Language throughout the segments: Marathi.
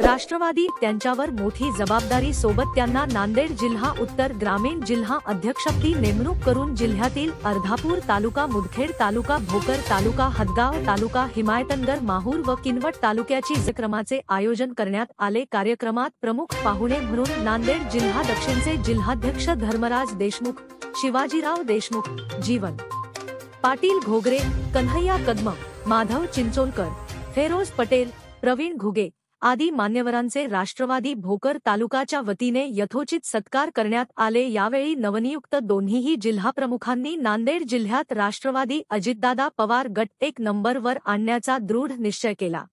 राष्ट्रवादी त्यांच्यावर मोठी जबाबदारी सोबत त्यांना नांदेड जिल्हा उत्तर ग्रामीण जिल्हा अध्यक्षपदी नेमणूक करून जिल्ह्यातील अर्धापूर तालुका, मुदखेड तालुका, भोकर तालुका, हदगाव तालुका, हिमायतनगर, माहूर व किनवट तालुक्याची कार्यक्रमाचे आयोजन करण्यात आले। कार्यक्रमात प्रमुख पाहुणे म्हणून नांदेड जिल्हा दक्षिणचे जिल्हाध्यक्ष धर्मराज देशमुख, शिवाजीराव देशमुख, जीवन पाटील घोगरे, कन्हैया कदम, माधव चिंचोलकर, फेरोज पटेल, प्रवीण घुगे आदी मान्यवरांचे राष्ट्रवादी भोकर तालुकाच्या वतीने यथोचित सत्कार करण्यात आले। यावेळी नवनियुक्त दोन्हीही जिल्हाप्रमुखांनी नांदेड जिल्ह्यात राष्ट्रवादी अजितदादा पवार गट 1 नंबरवर आणण्याचा दृढ निश्चय केला।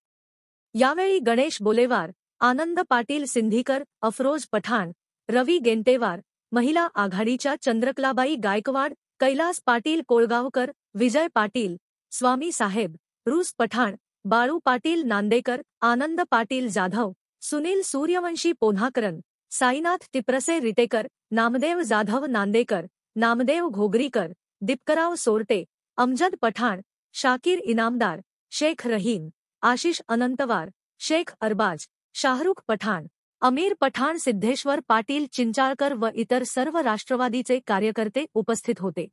यावेळी गणेश बोलेवार, आनंद पाटील सिंधीकर, अफरोज पठाण, रवी गेंटेवार, महिला आघाडीच्या चंद्रकलाबाई गायकवाड, कैलास पाटील कोळगावकर, विजय पाटील, स्वामी साहेब, रूस पठाण, बाळू पाटील नांदेकर, आनंद पाटील जाधव, सुनील सूर्यवंशी पोन्हाकरन, साईनाथ टिप्रसे रिटेकर, नामदेव जाधव नांदेकर, नामदेव घोगरीकर, दीपकराव सोरटे, अमजद पठाण, शाकीर इनामदार, शेख रहीम, आशिष अनंतवार, शेख अरबाज, शाहरुख पठाण, अमीर पठाण, सिद्धेश्वर पाटील चिंचाळकर व इतर सर्व राष्ट्रवादीचे कार्यकर्ते उपस्थित होते।